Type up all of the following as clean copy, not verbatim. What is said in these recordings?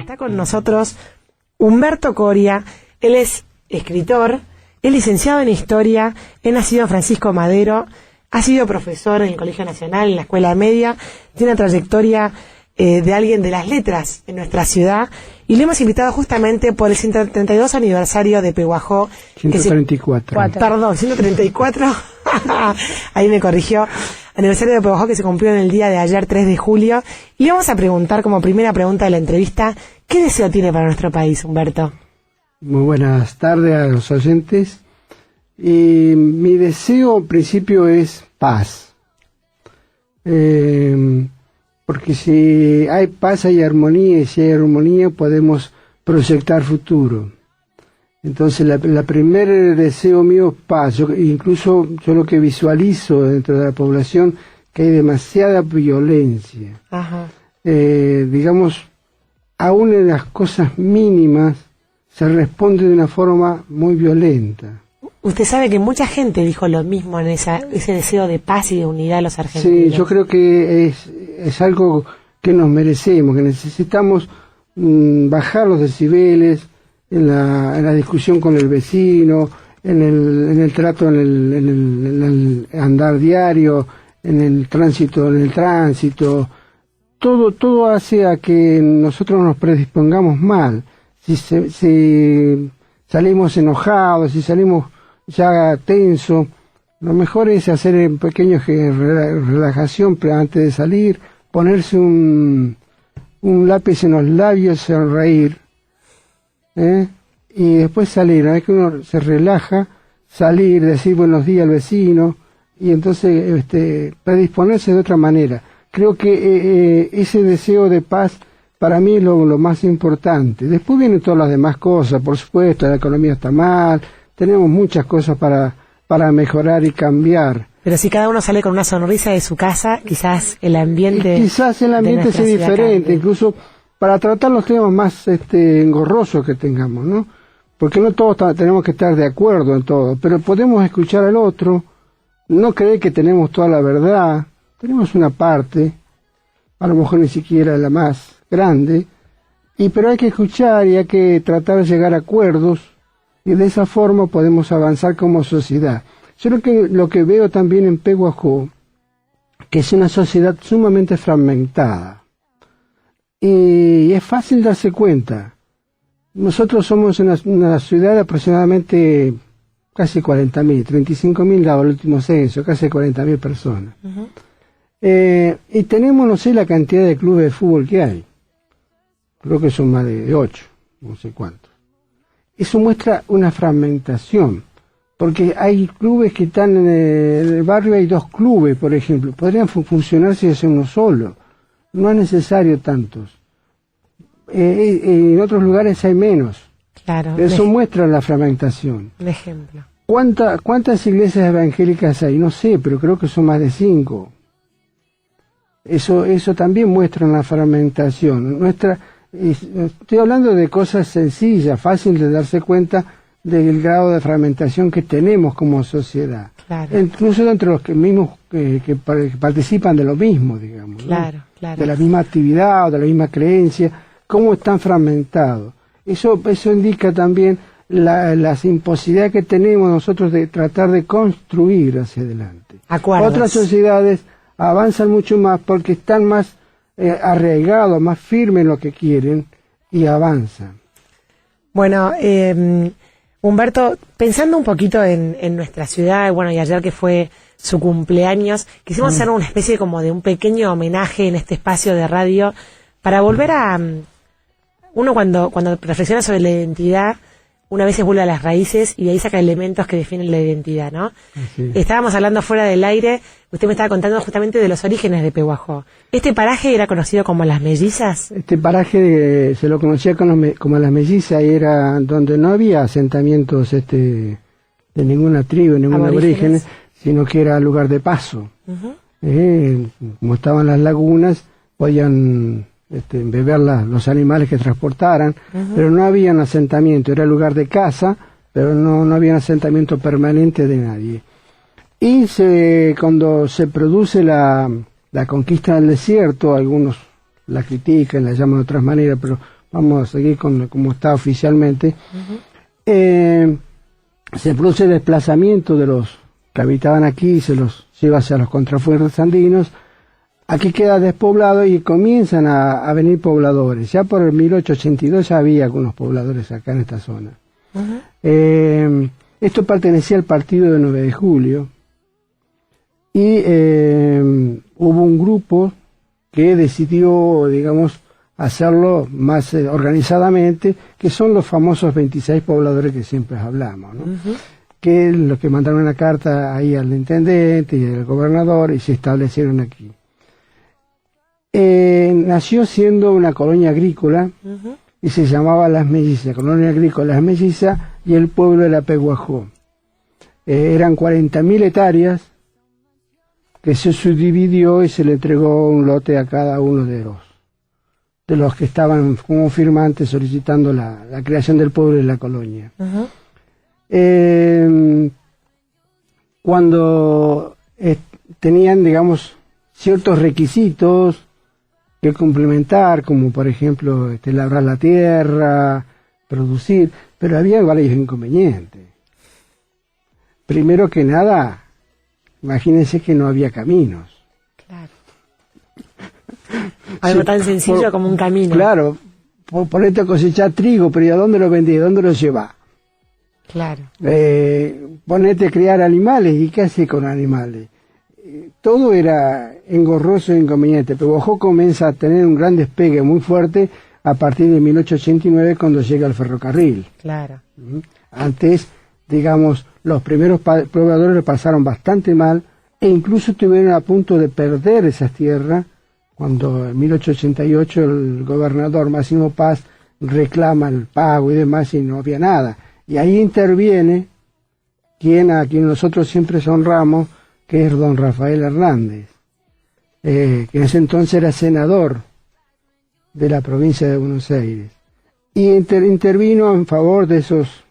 Está con nosotros Humberto Coria. Él es escritor, es licenciado en Historia, es nacido en Francisco Madero, ha sido profesor en el Colegio Nacional, en la Escuela Media, tiene una trayectoria de alguien de las letras en nuestra ciudad, y le hemos invitado justamente por el 132 aniversario de Pehuajó. 134. Perdón, 134. Ahí me corrigió. Aniversario de Pehuajó que se cumplió en el día de ayer, 3 de julio. Y le vamos a preguntar, como primera pregunta de la entrevista, ¿qué deseo tiene para nuestro país, Humberto? Muy buenas tardes a los oyentes. Mi deseo en principio es paz. Porque si hay paz hay armonía, y si hay armonía podemos proyectar futuro. Entonces la primer deseo mío es paz. Incluso yo lo que visualizo dentro de la población, que hay demasiada violencia. Ajá. Digamos, aún en las cosas mínimas se responde de una forma muy violenta. Usted sabe que mucha gente dijo lo mismo en ese deseo de paz y de unidad de los argentinos. Sí, yo creo que es algo que nos merecemos, que necesitamos bajar los decibeles en la discusión con el vecino, en el trato, en el andar diario, en el tránsito. Todo hace a que nosotros nos predispongamos mal. Si salimos enojados, si salimos ya tenso, lo mejor es hacer pequeños relajación antes de salir, ponerse un lápiz en los labios, sonreír, y después salir. Una vez que uno se relaja, salir, decir buenos días al vecino, y entonces predisponerse de otra manera. Creo que ese deseo de paz para mí es lo más importante. Después vienen todas las demás cosas, por supuesto, la economía está mal, tenemos muchas cosas para mejorar y cambiar. Pero si cada uno sale con una sonrisa de su casa, quizás el ambiente... Quizás el ambiente sea diferente, incluso para tratar los temas más engorrosos que tengamos, ¿no? Porque no todos tenemos que estar de acuerdo en todo, pero podemos escuchar al otro, no creer que tenemos toda la verdad, tenemos una parte, a lo mejor ni siquiera la más grande, pero hay que escuchar y hay que tratar de llegar a acuerdos, y de esa forma podemos avanzar como sociedad. Yo lo que veo también en Pehuajó, que es una sociedad sumamente fragmentada, y es fácil darse cuenta. Nosotros somos una ciudad de aproximadamente casi 40.000, 35.000 dado el último censo, casi 40.000 personas. Uh-huh. Y tenemos, no sé la cantidad de clubes de fútbol que hay. Creo que son más de 8, no sé cuántos. Eso muestra una fragmentación, porque hay clubes que están en el barrio, hay 2 clubes, por ejemplo. Podrían funcionar si es uno solo. No es necesario tantos. En otros lugares hay menos. Claro. Eso muestra la fragmentación. Un ejemplo. ¿Cuántas iglesias evangélicas hay? No sé, pero creo que son más de 5. Eso también muestra una fragmentación. Estoy hablando de cosas sencillas, fácil de darse cuenta del grado de fragmentación que tenemos como sociedad. Claro. Incluso entre los mismos que participan de lo mismo, digamos. Claro, ¿no? claro. De la misma actividad o de la misma creencia, cómo están fragmentados. Eso indica también la imposibilidad que tenemos nosotros de tratar de construir hacia adelante. Acuerdos. Otras sociedades avanzan mucho más porque están más arraigados, más firmes en lo que quieren y avanzan. Bueno, Humberto, pensando un poquito en nuestra ciudad, bueno, y ayer que fue su cumpleaños, quisimos hacer una especie como de un pequeño homenaje en este espacio de radio para volver a... Uno cuando reflexiona sobre la identidad, una vez vuelve a las raíces y de ahí saca elementos que definen la identidad, ¿no? Sí. Estábamos hablando fuera del aire, usted me estaba contando justamente de los orígenes de Pehuajó. ¿Este paraje era conocido como Las Mellizas? Este paraje se lo conocía como Las Mellizas, y era donde no había asentamientos de ninguna tribu, ningún aborigen, sino que era lugar de paso. Uh-huh. Como estaban las lagunas, podían beber los animales que transportaran, uh-huh. Pero no había un asentamiento, era lugar de caza, pero no había un asentamiento permanente de nadie. Y cuando se produce la conquista del desierto, algunos la critican, la llaman de otras maneras, pero vamos a seguir con como está oficialmente. Se produce el desplazamiento de los que habitaban aquí, se los lleva hacia los contrafuertes andinos. Aquí queda despoblado y comienzan a venir pobladores. Ya por el 1882 ya había algunos pobladores acá en esta zona. Esto pertenecía al partido de 9 de julio y hubo un grupo que decidió, digamos, hacerlo más organizadamente, que son los famosos 26 pobladores que siempre hablamos, ¿no? Que los que mandaron una carta ahí al intendente y al gobernador y se establecieron aquí. Nació siendo una colonia agrícola y se llamaba Las Mellizas, colonia agrícola Las Mellizas y el pueblo de la Peguajó. Eran 40.000 hectáreas que se subdividió y se le entregó un lote a cada uno de los que estaban como firmantes solicitando la creación del pueblo de la colonia. Cuando tenían, digamos, ciertos requisitos que complementar, como por ejemplo labrar la tierra, producir, pero había varios inconvenientes. Primero que nada, imagínense que no había caminos. Claro. Algo tan sencillo como un camino. Claro, ponete a cosechar trigo, pero ¿y a dónde lo vendí? ¿Dónde lo lleva? Claro. Ponete a criar animales, ¿y qué hace con animales? Todo era engorroso e inconveniente. Peguajó comienza a tener un gran despegue muy fuerte a partir de 1889 cuando llega el ferrocarril. Claro. Antes, digamos, los primeros pobladores lo pasaron bastante mal e incluso estuvieron a punto de perder esas tierras cuando en 1888 el gobernador Máximo Paz reclama el pago y demás y no había nada. Y ahí interviene a quien nosotros siempre honramos, que es don Rafael Hernández, que en ese entonces era senador de la provincia de Buenos Aires. Y intervino en favor de esos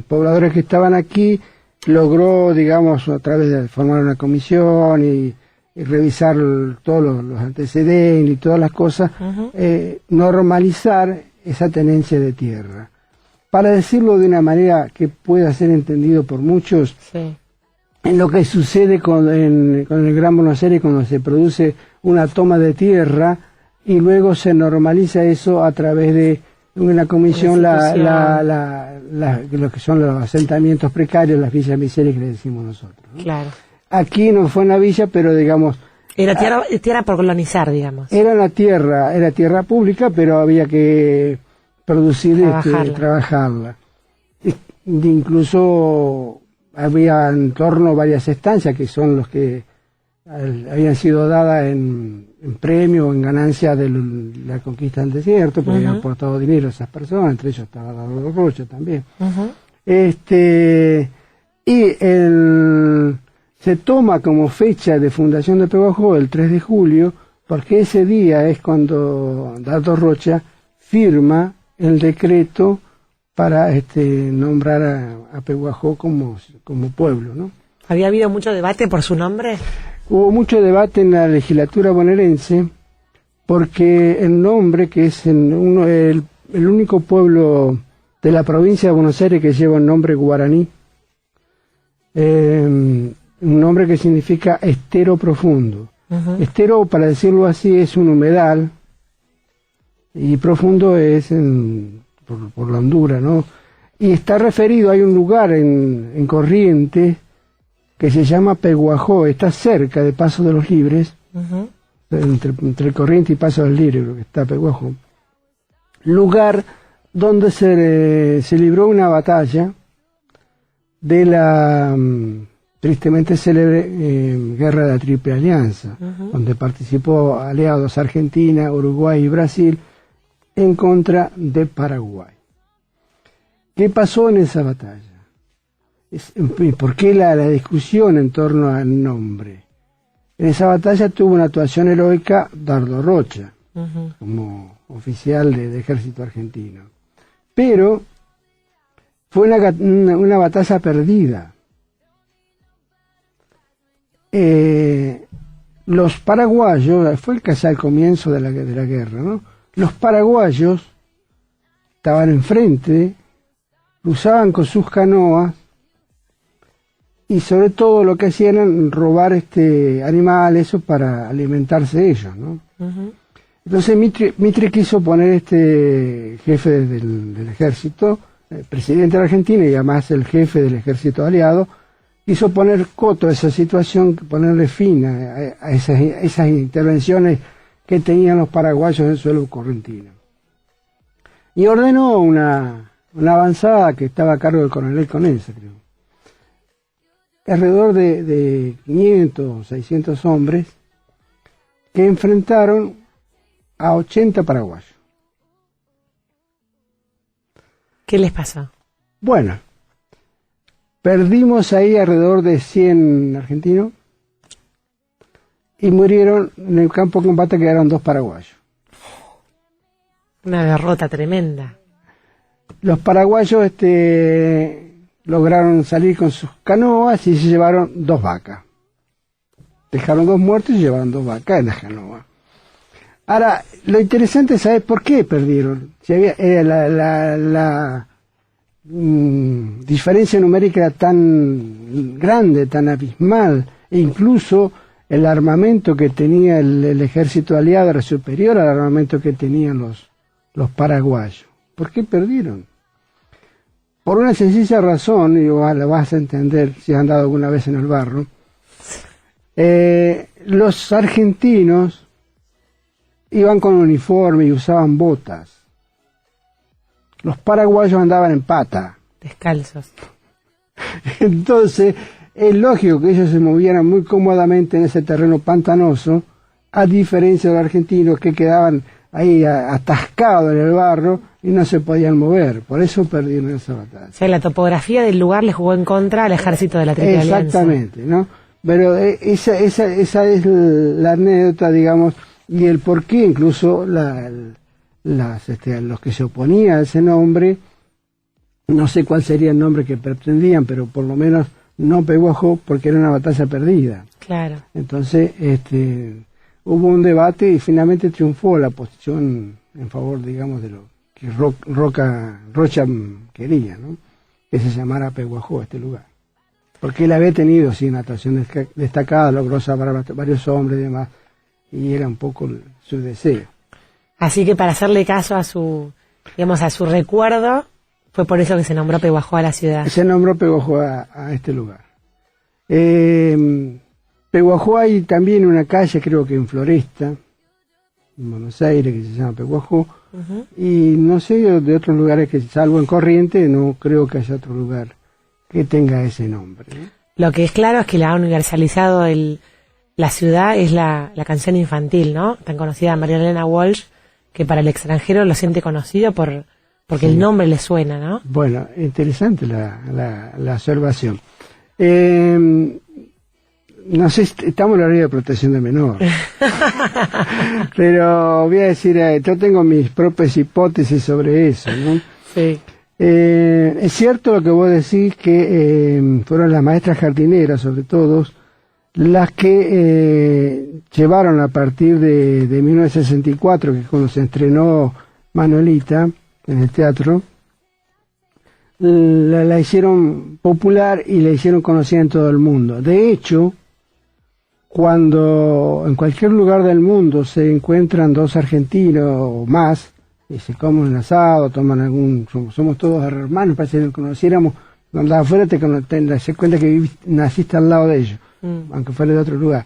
pobladores que estaban aquí, logró, digamos, a través de formar una comisión y revisar todos los antecedentes y todas las cosas, normalizar esa tenencia de tierra. Para decirlo de una manera que pueda ser entendido por muchos, sí. En lo que sucede con el Gran Buenos Aires cuando se produce una toma de tierra y luego se normaliza eso a través de una comisión, lo que son los asentamientos precarios, las villas miserias que le decimos nosotros, ¿no? Claro. Aquí no fue una villa, pero digamos... Era tierra por colonizar, digamos. Era tierra pública, pero había que producir, trabajarla. Incluso había en torno varias estancias que son los que habían sido dadas en premio o en ganancia de la conquista del desierto, porque habían aportado dinero a esas personas, entre ellos estaba Dardo Rocha también. Se toma como fecha de fundación de Peguajó el 3 de julio, porque ese día es cuando Dardo Rocha firma el decreto para nombrar a Peguajó como pueblo, ¿no? ¿Había habido mucho debate por su nombre? Hubo mucho debate en la legislatura bonaerense, porque el nombre, que es el único pueblo de la provincia de Buenos Aires que lleva un nombre guaraní, un nombre que significa estero profundo. Estero, para decirlo así, es un humedal, y profundo es por la hondura, ¿no? Y está referido, hay un lugar en Corrientes que se llama Peguajó, está cerca de Paso de los Libres, entre Corrientes y Paso de los Libres, creo que está Peguajó. Lugar donde se libró una batalla de la tristemente célebre Guerra de la Triple Alianza, donde participó aliados Argentina, Uruguay y Brasil en contra de Paraguay. ¿Qué pasó en esa batalla? ¿Por qué la discusión en torno al nombre? En esa batalla tuvo una actuación heroica Dardo Rocha, como oficial del ejército argentino. Pero fue una batalla perdida. los paraguayos, fue casi al comienzo de la guerra, ¿no? Los paraguayos estaban enfrente, cruzaban con sus canoas y sobre todo lo que hacían era robar animales, eso para alimentarse ellos, ¿no? Uh-huh. Entonces Mitre quiso poner jefe del ejército, el presidente de la Argentina y además el jefe del ejército aliado, quiso poner coto a esa situación, ponerle fin a esas intervenciones que tenían los paraguayos en el suelo correntino. Y ordenó una avanzada que estaba a cargo del coronel Conesa, creo. Alrededor de 500 o 600 hombres que enfrentaron a 80 paraguayos. ¿Qué les pasó? Bueno, perdimos ahí alrededor de 100 argentinos y murieron en el campo de combate, quedaron 2 paraguayos. Una derrota tremenda. Los paraguayos lograron salir con sus canoas y se llevaron 2 vacas. Dejaron 2 muertos y se llevaron 2 vacas en las canoas. Ahora, lo interesante es saber por qué perdieron. Si había, la diferencia numérica era tan grande, tan abismal, e incluso el armamento que tenía el ejército aliado era superior al armamento que tenían los paraguayos. ¿Por qué perdieron? Por una sencilla razón, y la vas a entender si has andado alguna vez en el barro. Los argentinos iban con uniforme y usaban botas. Los paraguayos andaban en pata. Descalzos. Entonces, es lógico que ellos se movieran muy cómodamente en ese terreno pantanoso, a diferencia de los argentinos que quedaban ahí atascados en el barro y no se podían mover. Por eso perdieron esa batalla. O sea, la topografía del lugar les jugó en contra al ejército de la Triple Alianza. Exactamente, ¿no? Pero esa es la anécdota, digamos, y el por qué incluso los que se oponían a ese nombre, no sé cuál sería el nombre que pretendían, pero por lo menos no Peguajó, porque era una batalla perdida. Claro. Entonces, hubo un debate y finalmente triunfó la posición en favor, digamos, de lo que Rocha quería, ¿no? Que se llamara Peguajó este lugar. Porque él había tenido, sí, una actuación destacada, logró salvar varios hombres y demás, y era un poco su deseo. Así que para hacerle caso a su recuerdo, fue por eso que se nombró Peguajó a la ciudad. Se nombró Peguajó a este lugar. Peguajó hay también una calle, creo que en Floresta, en Buenos Aires, que se llama Peguajó, uh-huh. Y no sé de otros lugares que, salvo en Corrientes, no creo que haya otro lugar que tenga ese nombre, ¿no? Lo que es claro es que la ha universalizado la ciudad es la canción infantil, ¿no? Tan conocida María Elena Walsh, que para el extranjero lo siente conocido porque sí. El nombre le suena, ¿no? Bueno, interesante la observación. No sé, estamos en la ley de protección de menor. Pero voy a decir, yo tengo mis propias hipótesis sobre eso, ¿no? Sí. Es cierto lo que vos decís, que fueron las maestras jardineras, sobre todo, las que llevaron a partir de 1964, que es cuando se estrenó Manuelita en el teatro, la hicieron popular y la hicieron conocida en todo el mundo. De hecho, cuando en cualquier lugar del mundo se encuentran 2 argentinos o más, y se comen un asado, toman somos todos hermanos, parece que nos conociéramos, cuando afuera te das cuenta que naciste al lado de ellos, aunque fuera de otro lugar.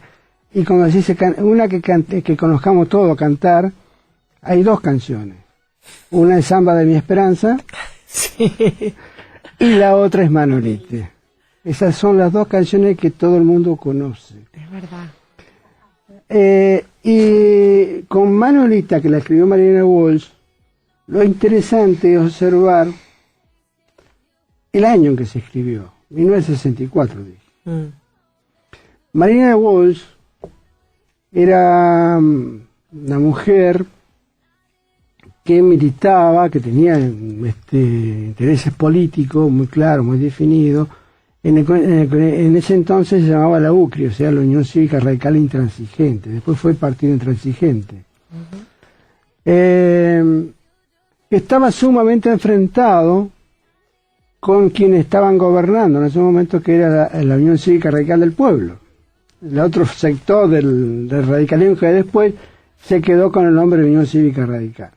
Y cuando dice una que conozcamos todos cantar, hay 2 canciones. Una es Samba de mi Esperanza, sí. Y la otra es Manolete. Esas son las 2 canciones que todo el mundo conoce. Es verdad. Y con Manolita, que la escribió Mariana Walsh, lo interesante es observar el año en que se escribió, 1964, dije. Mariana Walsh era una mujer que militaba, que tenía intereses políticos muy claros, muy definidos, En ese entonces se llamaba la UCRI, o sea, la Unión Cívica Radical Intransigente. Después fue el Partido Intransigente. Estaba sumamente enfrentado con quienes estaban gobernando en ese momento, que era la Unión Cívica Radical del Pueblo. El otro sector del radicalismo que después se quedó con el nombre de Unión Cívica Radical.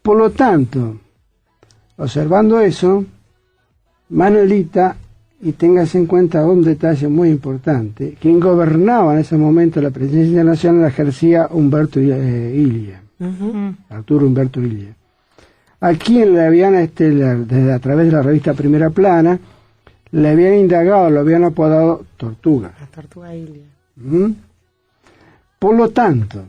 Por lo tanto, observando eso, Manuelita, y tengas en cuenta un detalle muy importante, quien gobernaba en ese momento la presidencia nacional la ejercía Humberto Ilia, Arturo Humberto Ilia, a quien le habían, desde a través de la revista Primera Plana, le habían indagado, lo habían apodado Tortuga. La Tortuga Ilia. Por lo tanto,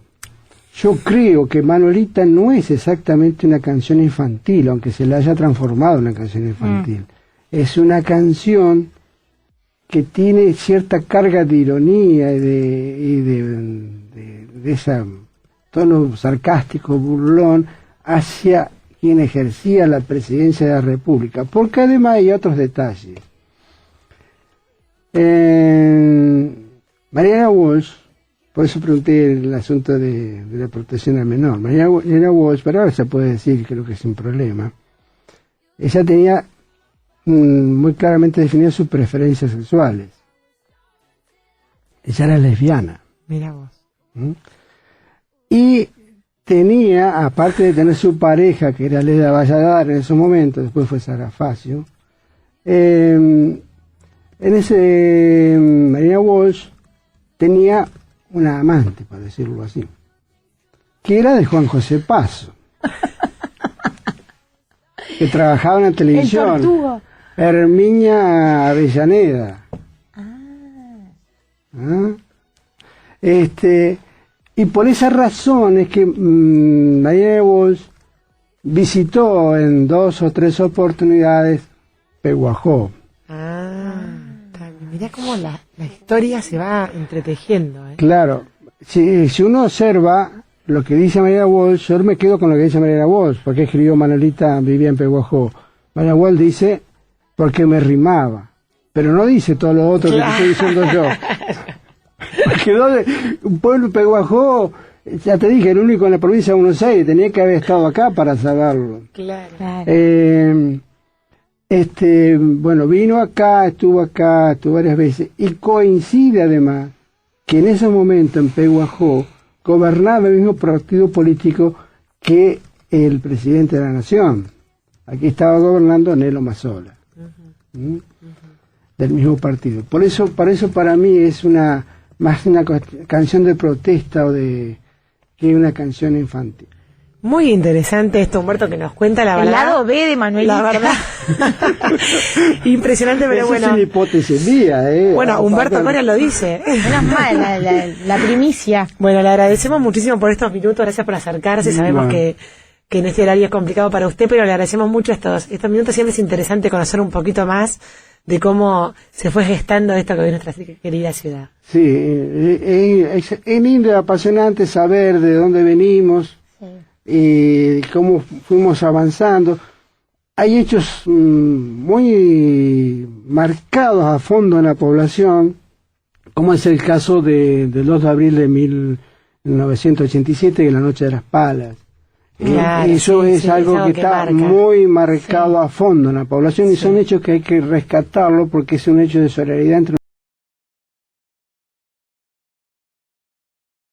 yo creo que Manuelita no es exactamente una canción infantil, aunque se la haya transformado en una canción infantil. Es una canción que tiene cierta carga de ironía y de ese tono sarcástico, burlón, hacia quien ejercía la presidencia de la República, porque además hay otros detalles. Mariana Walsh, por eso pregunté el asunto de la protección al menor. Mariana Walsh, pero ahora se puede decir, creo que sin problema, ella tenía muy claramente definidas sus preferencias sexuales. Ella era lesbiana. Mira vos. Y tenía, aparte de tener su pareja, que era Leda Valladares en ese momento, después fue Sara Facio, Mariana Walsh tenía una amante, por decirlo así, que era de Juan José Paso, que trabajaba en la televisión. Herminia Avellaneda. Y por esa razón es que Mariana Walsh visitó en 2 o 3 oportunidades Pehuajó. Mirá cómo la historia se va entretejiendo. Claro, si uno observa lo que dice Mariana Walsh, yo me quedo con lo que dice Mariana Walsh, porque escribió Manolita vivía en Pehuajó. Mariana Walsh dice, porque me rimaba, pero no dice todo lo otro que te estoy diciendo yo. Porque un pueblo Pehuajó, ya te dije, el único en la provincia de Buenos Aires, tenía que haber estado acá para saberlo. Claro. Bueno, vino acá, estuvo varias veces, y coincide además que en ese momento en Pehuajó gobernaba el mismo partido político que el presidente de la Nación. Aquí estaba gobernando Nelo Mazzola, del mismo partido. Por eso para mí es más una canción de protesta que una canción infantil. Muy interesante esto, Humberto, que nos cuenta la verdad. El lado B de Manuelita. La verdad. Impresionante, pero bueno. Es una hipótesis mía, Bueno, Humberto Coria lo dice. Menos mal, la primicia. Bueno, le agradecemos muchísimo por estos minutos, gracias por acercarse. Sabemos que en este horario es complicado para usted, pero le agradecemos mucho estos minutos. Siempre es interesante conocer un poquito más de cómo se fue gestando esto que hoy es nuestra querida ciudad. Sí, es lindo y apasionante saber de dónde venimos. Y cómo fuimos avanzando. Hay hechos muy marcados a fondo en la población, como es el caso del 2 de abril de 1987, que es la Noche de las Palas. Claro, eso es algo que está muy marcado a fondo en la población, y son hechos que hay que rescatarlo porque es un hecho de solidaridad entre